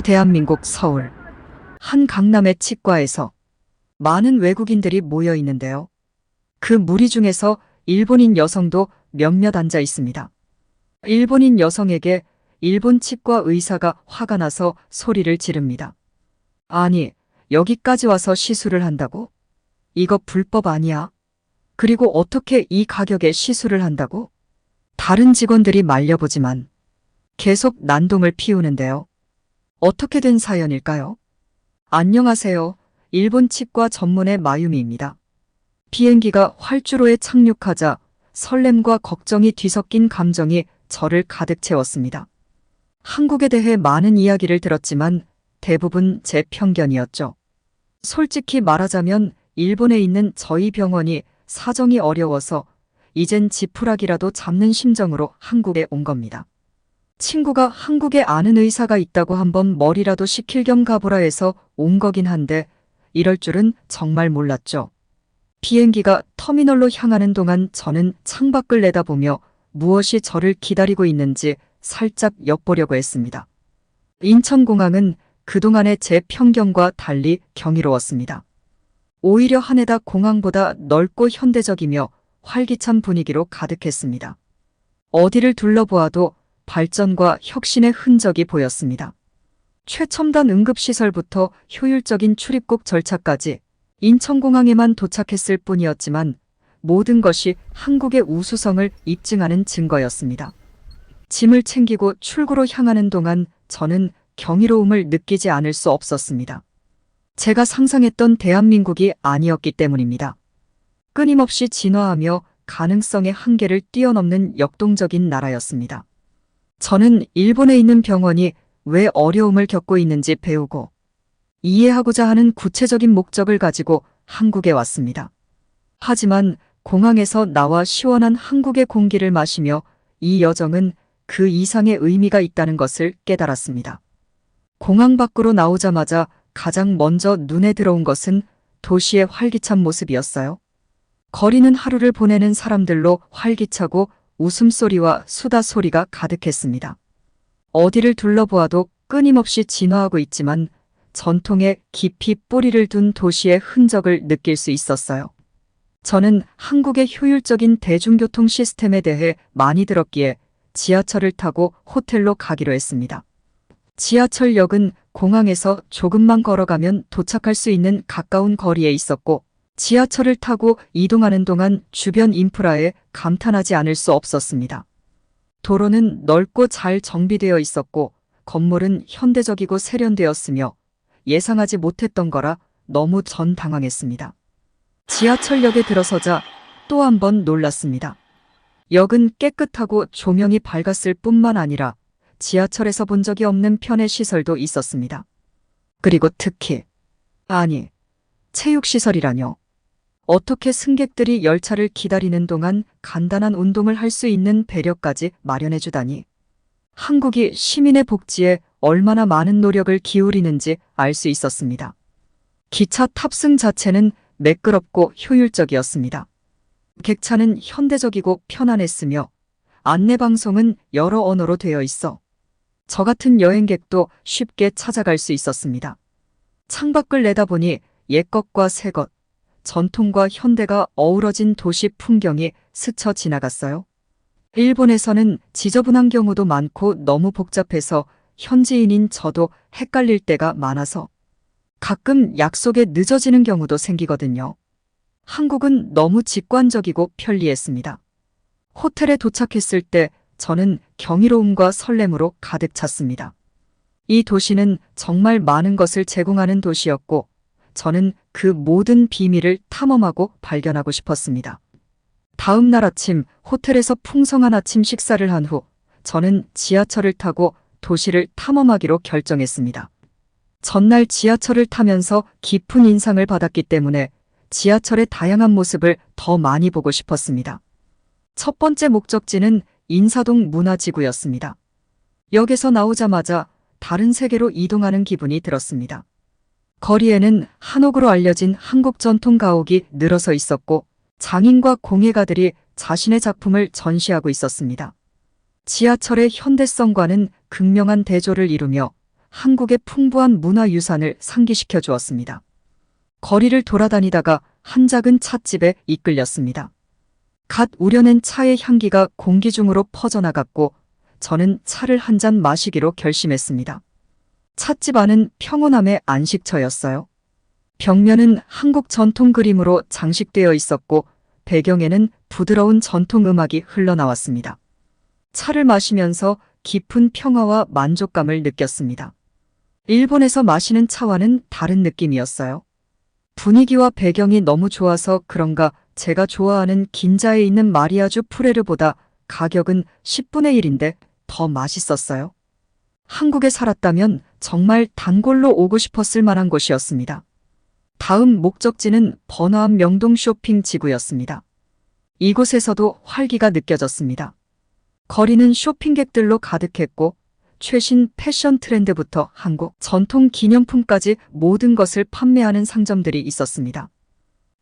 대한민국 서울 한 강남의 치과에서 많은 외국인들이 모여 있는데요. 그 무리 중에서 일본인 여성도 몇몇 앉아 있습니다. 일본인 여성에게 일본 치과 의사가 화가 나서 소리를 지릅니다. 아니, 여기까지 와서 시술을 한다고? 이거 불법 아니야? 그리고 어떻게 이 가격에 시술을 한다고? 다른 직원들이 말려보지만 계속 난동을 피우는데요. 어떻게 된 사연일까요? 안녕하세요. 일본 치과 전문의 마유미입니다. 비행기가 활주로에 착륙하자 설렘과 걱정이 뒤섞인 감정이 저를 가득 채웠습니다. 한국에 대해 많은 이야기를 들었지만 대부분 제 편견이었죠. 솔직히 말하자면 일본에 있는 저희 병원이 사정이 어려워서 이젠 지푸라기라도 잡는 심정으로 한국에 온 겁니다. 친구가 한국에 아는 의사가 있다고 한번 머리라도 식힐 겸 가보라 해서 온 거긴 한데 이럴 줄은 정말 몰랐죠. 비행기가 터미널로 향하는 동안 저는 창밖을 내다보며 무엇이 저를 기다리고 있는지 살짝 엿보려고 했습니다. 인천공항은 그동안의 제 편견과 달리 경이로웠습니다. 오히려 한해다 공항보다 넓고 현대적이며 활기찬 분위기로 가득했습니다. 어디를 둘러보아도 발전과 혁신의 흔적이 보였습니다. 최첨단 응급시설부터 효율적인 출입국 절차까지 인천공항에만 도착했을 뿐이었지만 모든 것이 한국의 우수성을 입증하는 증거였습니다. 짐을 챙기고 출구로 향하는 동안 저는 경이로움을 느끼지 않을 수 없었습니다. 제가 상상했던 대한민국이 아니었기 때문입니다. 끊임없이 진화하며 가능성의 한계를 뛰어넘는 역동적인 나라였습니다. 저는 일본에 있는 병원이 왜 어려움을 겪고 있는지 배우고 이해하고자 하는 구체적인 목적을 가지고 한국에 왔습니다. 하지만 공항에서 나와 시원한 한국의 공기를 마시며 이 여정은 그 이상의 의미가 있다는 것을 깨달았습니다. 공항 밖으로 나오자마자 가장 먼저 눈에 들어온 것은 도시의 활기찬 모습이었어요. 거리는 하루를 보내는 사람들로 활기차고 웃음소리와 수다 소리가 가득했습니다. 어디를 둘러보아도 끊임없이 진화하고 있지만 전통에 깊이 뿌리를 둔 도시의 흔적을 느낄 수 있었어요. 저는 한국의 효율적인 대중교통 시스템에 대해 많이 들었기에 지하철을 타고 호텔로 가기로 했습니다. 지하철역은 공항에서 조금만 걸어가면 도착할 수 있는 가까운 거리에 있었고 지하철을 타고 이동하는 동안 주변 인프라에 감탄하지 않을 수 없었습니다. 도로는 넓고 잘 정비되어 있었고 건물은 현대적이고 세련되었으며 예상하지 못했던 거라 너무 전 당황했습니다. 지하철역에 들어서자 또 한 번 놀랐습니다. 역은 깨끗하고 조명이 밝았을 뿐만 아니라 지하철에서 본 적이 없는 편의 시설도 있었습니다. 그리고 특히 체육시설이라뇨. 어떻게 승객들이 열차를 기다리는 동안 간단한 운동을 할 수 있는 배려까지 마련해주다니. 한국이 시민의 복지에 얼마나 많은 노력을 기울이는지 알 수 있었습니다. 기차 탑승 자체는 매끄럽고 효율적이었습니다. 객차는 현대적이고 편안했으며 안내방송은 여러 언어로 되어 있어 저 같은 여행객도 쉽게 찾아갈 수 있었습니다. 창밖을 내다보니 옛것과 새것, 전통과 현대가 어우러진 도시 풍경이 스쳐 지나갔어요. 일본에서는 지저분한 경우도 많고 너무 복잡해서 현지인인 저도 헷갈릴 때가 많아서 가끔 약속에 늦어지는 경우도 생기거든요. 한국은 너무 직관적이고 편리했습니다. 호텔에 도착했을 때 저는 경이로움과 설렘으로 가득 찼습니다. 이 도시는 정말 많은 것을 제공하는 도시였고 저는 그 모든 비밀을 탐험하고 발견하고 싶었습니다. 다음 날 아침 호텔에서 풍성한 아침 식사를 한 후 저는 지하철을 타고 도시를 탐험하기로 결정했습니다. 전날 지하철을 타면서 깊은 인상을 받았기 때문에 지하철의 다양한 모습을 더 많이 보고 싶었습니다. 첫 번째 목적지는 인사동 문화지구였습니다. 역에서 나오자마자 다른 세계로 이동하는 기분이 들었습니다. 거리에는 한옥으로 알려진 한국 전통 가옥이 늘어서 있었고 장인과 공예가들이 자신의 작품을 전시하고 있었습니다. 지하철의 현대성과는 극명한 대조를 이루며 한국의 풍부한 문화유산을 상기시켜 주었습니다. 거리를 돌아다니다가 한 작은 찻집에 이끌렸습니다. 갓 우려낸 차의 향기가 공기 중으로 퍼져나갔고 저는 차를 한 잔 마시기로 결심했습니다. 찻집 안은 평온함의 안식처였어요. 벽면은 한국 전통 그림으로 장식되어 있었고 배경에는 부드러운 전통 음악이 흘러나왔습니다. 차를 마시면서 깊은 평화와 만족감을 느꼈습니다. 일본에서 마시는 차와는 다른 느낌이었어요. 분위기와 배경이 너무 좋아서 그런가 제가 좋아하는 긴자에 있는 마리아주 프레르보다 가격은 10분의 1인데 더 맛있었어요. 한국에 살았다면 정말 단골로 오고 싶었을 만한 곳이었습니다. 다음 목적지는 번화한 명동 쇼핑 지구였습니다. 이곳에서도 활기가 느껴졌습니다. 거리는 쇼핑객들로 가득했고 최신 패션 트렌드부터 한국 전통 기념품까지 모든 것을 판매하는 상점들이 있었습니다.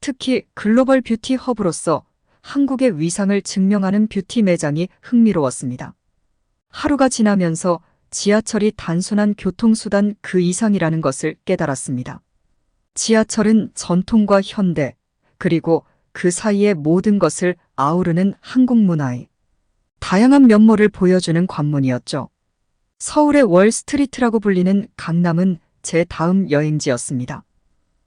특히 글로벌 뷰티 허브로서 한국의 위상을 증명하는 뷰티 매장이 흥미로웠습니다. 하루가 지나면서 지하철이 단순한 교통수단 그 이상이라는 것을 깨달았습니다. 지하철은 전통과 현대, 그리고 그 사이의 모든 것을 아우르는 한국 문화의 다양한 면모를 보여주는 관문이었죠. 서울의 월스트리트라고 불리는 강남은 제 다음 여행지였습니다.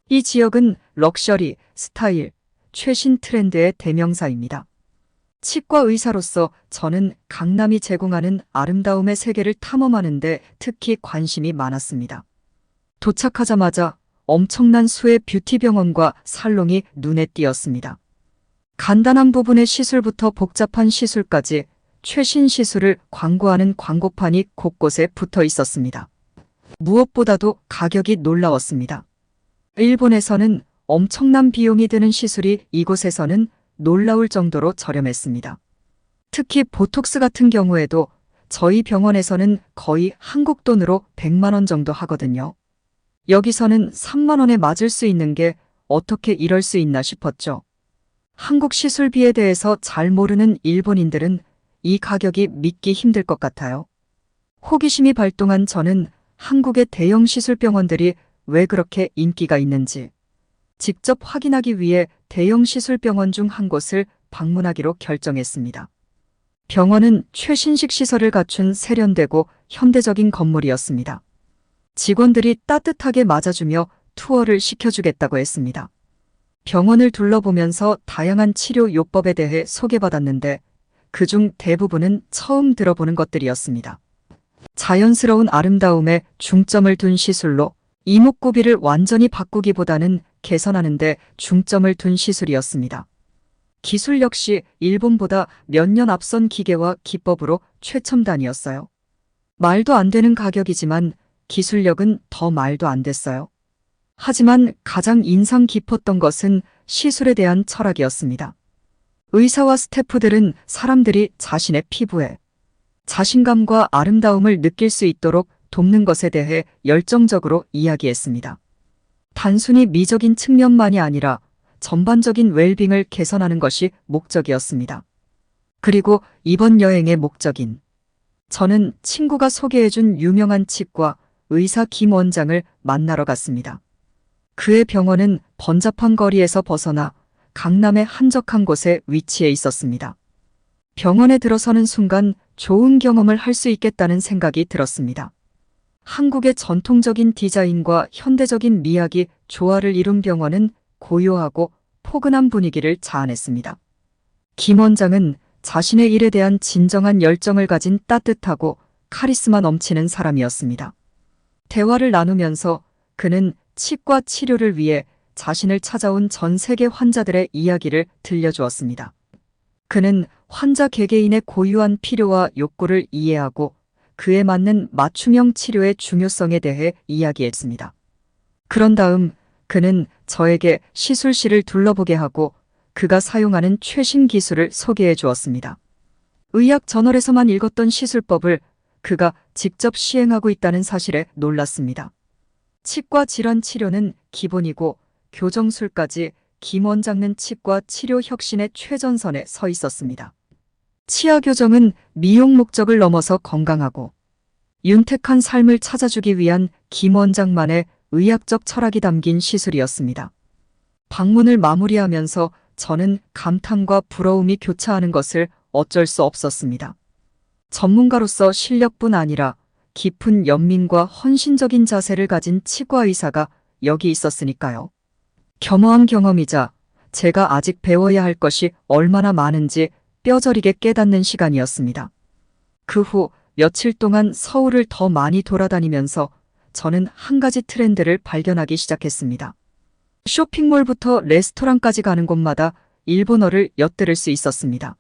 이 지역은 럭셔리, 스타일, 최신 트렌드의 대명사입니다. 치과 의사로서 저는 강남이 제공하는 아름다움의 세계를 탐험하는데 특히 관심이 많았습니다. 도착하자마자 엄청난 수의 뷰티 병원과 살롱이 눈에 띄었습니다. 간단한 부분의 시술부터 복잡한 시술까지 최신 시술을 광고하는 광고판이 곳곳에 붙어 있었습니다. 무엇보다도 가격이 놀라웠습니다. 일본에서는 엄청난 비용이 드는 시술이 이곳에서는 놀라울 정도로 저렴했습니다. 특히 보톡스 같은 경우에도 저희 병원에서는 거의 한국 돈으로 100만 원 정도 하거든요. 여기서는 3만 원에 맞을 수 있는 게 어떻게 이럴 수 있나 싶었죠. 한국 시술비에 대해서 잘 모르는 일본인들은 이 가격이 믿기 힘들 것 같아요. 호기심이 발동한 저는 한국의 대형 시술병원들이 왜 그렇게 인기가 있는지 직접 확인하기 위해 대형 시술병원 중 한 곳을 방문하기로 결정했습니다. 병원은 최신식 시설을 갖춘 세련되고 현대적인 건물이었습니다. 직원들이 따뜻하게 맞아주며 투어를 시켜주겠다고 했습니다. 병원을 둘러보면서 다양한 치료 요법에 대해 소개받았는데 그중 대부분은 처음 들어보는 것들이었습니다. 자연스러운 아름다움에 중점을 둔 시술로 이목구비를 완전히 바꾸기보다는 개선하는 데 중점을 둔 시술이었습니다. 기술 역시 일본보다 몇 년 앞선 기계와 기법으로 최첨단이었어요. 말도 안 되는 가격이지만 기술력은 더 말도 안 됐어요. 하지만 가장 인상 깊었던 것은 시술에 대한 철학이었습니다. 의사와 스태프들은 사람들이 자신의 피부에 자신감과 아름다움을 느낄 수 있도록 돕는 것에 대해 열정적으로 이야기했습니다. 단순히 미적인 측면만이 아니라 전반적인 웰빙을 개선하는 것이 목적이었습니다. 그리고 이번 여행의 목적인 저는 친구가 소개해준 유명한 치과 의사 김 원장을 만나러 갔습니다. 그의 병원은 번잡한 거리에서 벗어나 강남의 한적한 곳에 위치해 있었습니다. 병원에 들어서는 순간 좋은 경험을 할 수 있겠다는 생각이 들었습니다. 한국의 전통적인 디자인과 현대적인 미학이 조화를 이룬 병원은 고요하고 포근한 분위기를 자아냈습니다. 김 원장은 자신의 일에 대한 진정한 열정을 가진 따뜻하고 카리스마 넘치는 사람이었습니다. 대화를 나누면서 그는 치과 치료를 위해 자신을 찾아온 전 세계 환자들의 이야기를 들려주었습니다. 그는 환자 개개인의 고유한 필요와 욕구를 이해하고 그에 맞는 맞춤형 치료의 중요성에 대해 이야기했습니다. 그런 다음 그는 저에게 시술실을 둘러보게 하고 그가 사용하는 최신 기술을 소개해 주었습니다. 의학 저널에서만 읽었던 시술법을 그가 직접 시행하고 있다는 사실에 놀랐습니다. 치과 질환 치료는 기본이고 교정술까지 김 원장은 치과 치료 혁신의 최전선에 서 있었습니다. 치아 교정은 미용 목적을 넘어서 건강하고 윤택한 삶을 찾아주기 위한 김 원장만의 의학적 철학이 담긴 시술이었습니다. 방문을 마무리하면서 저는 감탄과 부러움이 교차하는 것을 어쩔 수 없었습니다. 전문가로서 실력뿐 아니라 깊은 연민과 헌신적인 자세를 가진 치과 의사가 여기 있었으니까요. 겸허한 경험이자 제가 아직 배워야 할 것이 얼마나 많은지 뼈저리게 깨닫는 시간이었습니다. 그 후 며칠 동안 서울을 더 많이 돌아다니면서 저는 한 가지 트렌드를 발견하기 시작했습니다. 쇼핑몰부터 레스토랑까지 가는 곳마다 일본어를 엿들을 수 있었습니다.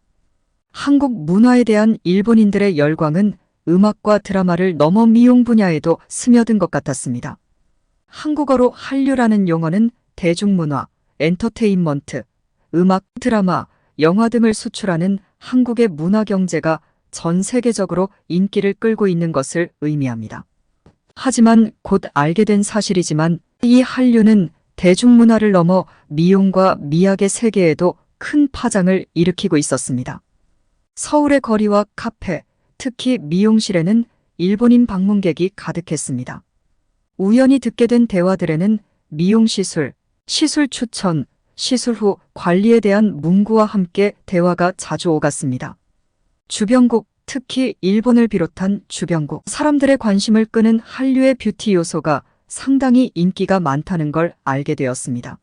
한국 문화에 대한 일본인들의 열광은 음악과 드라마를 넘어 미용 분야에도 스며든 것 같았습니다. 한국어로 한류라는 용어는 대중문화, 엔터테인먼트, 음악, 드라마, 영화 등을 수출하는 한국의 문화 경제가 전 세계적으로 인기를 끌고 있는 것을 의미합니다. 하지만 곧 알게 된 사실이지만 이 한류는 대중문화를 넘어 미용과 미학의 세계에도 큰 파장을 일으키고 있었습니다. 서울의 거리와 카페, 특히 미용실에는 일본인 방문객이 가득했습니다. 우연히 듣게 된 대화들에는 미용시술, 시술 추천, 시술 후 관리에 대한 문구와 함께 대화가 자주 오갔습니다. 주변국, 특히 일본을 비롯한 주변국, 사람들의 관심을 끄는 한류의 뷰티 요소가 상당히 인기가 많다는 걸 알게 되었습니다.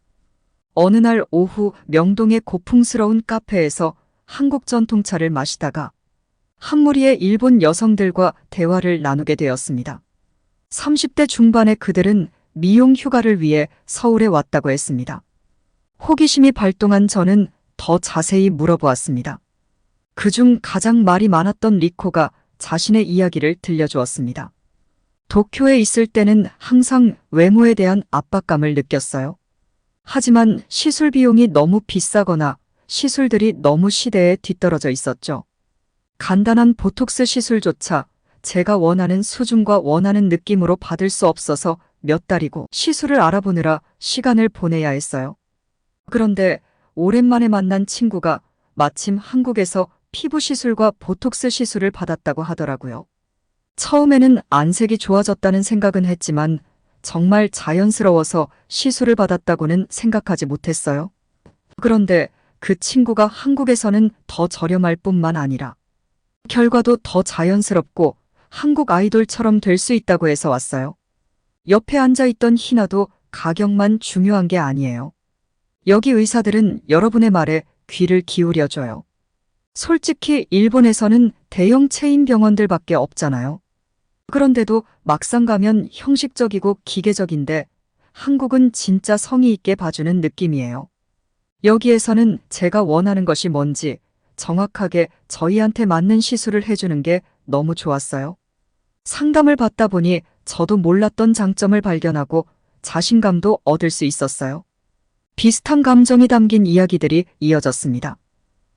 어느 날 오후 명동의 고풍스러운 카페에서 한국 전통차를 마시다가 한 무리의 일본 여성들과 대화를 나누게 되었습니다. 30대 중반의 그들은 미용 휴가를 위해 서울에 왔다고 했습니다. 호기심이 발동한 저는 더 자세히 물어보았습니다. 그중 가장 말이 많았던 리코가 자신의 이야기를 들려주었습니다. 도쿄에 있을 때는 항상 외모에 대한 압박감을 느꼈어요. 하지만 시술 비용이 너무 비싸거나 시술들이 너무 시대에 뒤떨어져 있었죠. 간단한 보톡스 시술조차 제가 원하는 수준과 원하는 느낌으로 받을 수 없어서 몇 달이고 시술을 알아보느라 시간을 보내야 했어요. 그런데 오랜만에 만난 친구가 마침 한국에서 피부 시술과 보톡스 시술을 받았다고 하더라고요. 처음에는 안색이 좋아졌다는 생각은 했지만 정말 자연스러워서 시술을 받았다고는 생각하지 못했어요. 그런데 그 친구가 한국에서는 더 저렴할 뿐만 아니라 결과도 더 자연스럽고 한국 아이돌처럼 될 수 있다고 해서 왔어요. 옆에 앉아있던 희나도 가격만 중요한 게 아니에요. 여기 의사들은 여러분의 말에 귀를 기울여줘요. 솔직히 일본에서는 대형 체인 병원들밖에 없잖아요. 그런데도 막상 가면 형식적이고 기계적인데 한국은 진짜 성의 있게 봐주는 느낌이에요. 여기에서는 제가 원하는 것이 뭔지 정확하게 저희한테 맞는 시술을 해주는 게 너무 좋았어요. 상담을 받다 보니 저도 몰랐던 장점을 발견하고 자신감도 얻을 수 있었어요. 비슷한 감정이 담긴 이야기들이 이어졌습니다.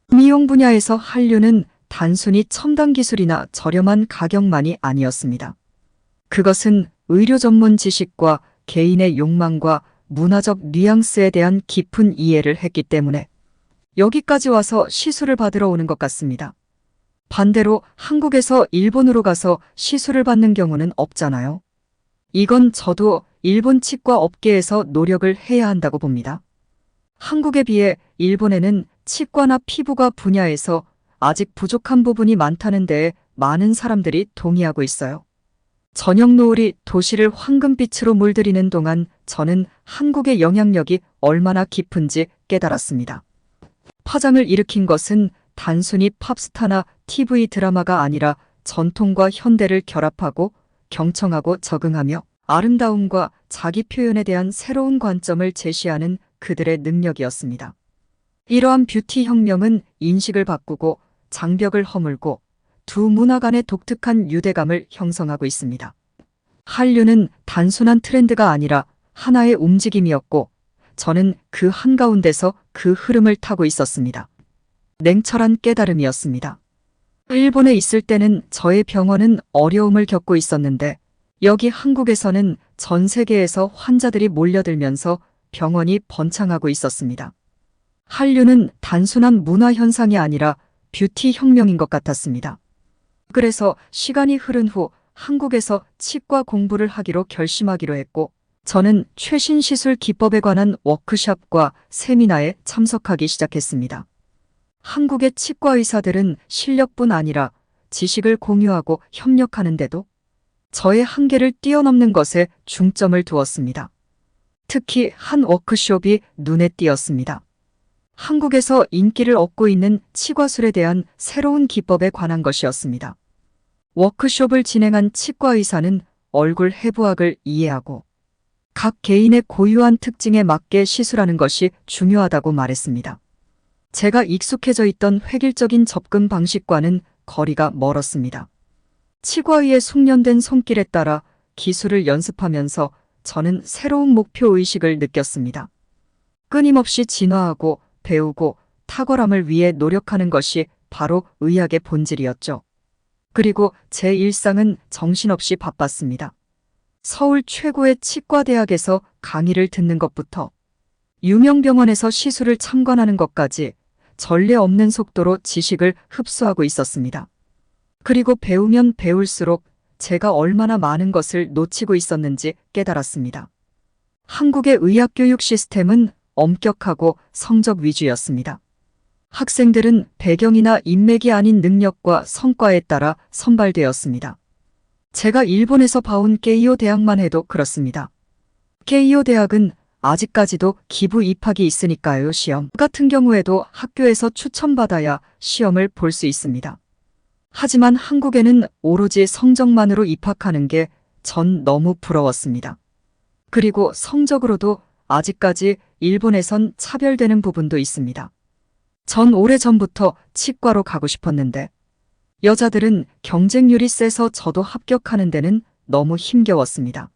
미용 분야에서 한류는 단순히 첨단 기술이나 저렴한 가격만이 아니었습니다. 그것은 의료 전문 지식과 개인의 욕망과 문화적 뉘앙스에 대한 깊은 이해를 했기 때문에 여기까지 와서 시술을 받으러 오는 것 같습니다. 반대로 한국에서 일본으로 가서 시술을 받는 경우는 없잖아요. 이건 저도 일본 치과 업계에서 노력을 해야 한다고 봅니다. 한국에 비해 일본에는 치과나 피부과 분야에서 아직 부족한 부분이 많다는 데에 많은 사람들이 동의하고 있어요. 저녁 노을이 도시를 황금빛으로 물들이는 동안 저는 한국의 영향력이 얼마나 깊은지 깨달았습니다. 파장을 일으킨 것은 단순히 팝스타나 TV 드라마가 아니라 전통과 현대를 결합하고 경청하고 적응하며 아름다움과 자기 표현에 대한 새로운 관점을 제시하는 그들의 능력이었습니다. 이러한 뷰티 혁명은 인식을 바꾸고 장벽을 허물고 두 문화 간의 독특한 유대감을 형성하고 있습니다. 한류는 단순한 트렌드가 아니라 하나의 움직임이었고 저는 그 한가운데서 그 흐름을 타고 있었습니다. 냉철한 깨달음이었습니다. 일본에 있을 때는 저의 병원은 어려움을 겪고 있었는데 여기 한국에서는 전 세계에서 환자들이 몰려들면서 병원이 번창하고 있었습니다. 한류는 단순한 문화 현상이 아니라 뷰티 혁명인 것 같았습니다. 그래서 시간이 흐른 후 한국에서 치과 공부를 하기로 결심하기로 했고, 저는 최신 시술 기법에 관한 워크숍과 세미나에 참석하기 시작했습니다. 한국의 치과 의사들은 실력뿐 아니라 지식을 공유하고 협력하는데도 저의 한계를 뛰어넘는 것에 중점을 두었습니다. 특히 한 워크숍이 눈에 띄었습니다. 한국에서 인기를 얻고 있는 치과술에 대한 새로운 기법에 관한 것이었습니다. 워크숍을 진행한 치과 의사는 얼굴 해부학을 이해하고 각 개인의 고유한 특징에 맞게 시술하는 것이 중요하다고 말했습니다. 제가 익숙해져 있던 획일적인 접근 방식과는 거리가 멀었습니다. 치과의의 숙련된 손길에 따라 기술을 연습하면서 저는 새로운 목표 의식을 느꼈습니다. 끊임없이 진화하고 배우고 탁월함을 위해 노력하는 것이 바로 의학의 본질이었죠. 그리고 제 일상은 정신없이 바빴습니다. 서울 최고의 치과대학에서 강의를 듣는 것부터 유명 병원에서 시술을 참관하는 것까지 전례 없는 속도로 지식을 흡수하고 있었습니다. 그리고 배우면 배울수록 제가 얼마나 많은 것을 놓치고 있었는지 깨달았습니다. 한국의 의학교육 시스템은 엄격하고 성적 위주였습니다. 학생들은 배경이나 인맥이 아닌 능력과 성과에 따라 선발되었습니다. 제가 일본에서 봐온 게이오 대학만 해도 그렇습니다. 게이오 대학은 아직까지도 기부 입학이 있으니까요. 시험 같은 경우에도 학교에서 추천받아야 시험을 볼 수 있습니다. 하지만 한국에는 오로지 성적만으로 입학하는 게 전 너무 부러웠습니다. 그리고 성적으로도 아직까지 일본에선 차별되는 부분도 있습니다. 전 오래전부터 치과로 가고 싶었는데 여자들은 경쟁률이 세서 저도 합격하는 데는 너무 힘겨웠습니다.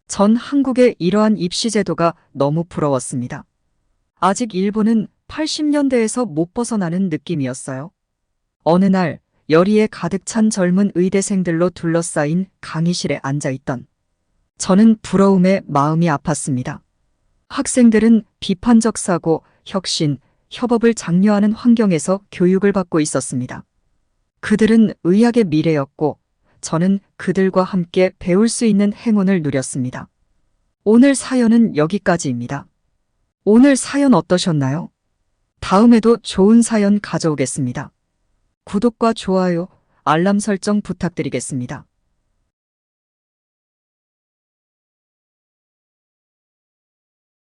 전 한국의 이러한 입시 제도가 너무 부러웠습니다. 아직 일본은 80년대에서 못 벗어나는 느낌이었어요. 어느 날 열의에 가득 찬 젊은 의대생들로 둘러싸인 강의실에 앉아있던 저는 부러움에 마음이 아팠습니다. 학생들은 비판적 사고, 혁신, 협업을 장려하는 환경에서 교육을 받고 있었습니다. 그들은 의학의 미래였고 저는 그들과 함께 배울 수 있는 행운을 누렸습니다. 오늘 사연은 여기까지입니다. 오늘 사연 어떠셨나요? 다음에도 좋은 사연 가져오겠습니다. 구독과 좋아요, 알람 설정 부탁드리겠습니다.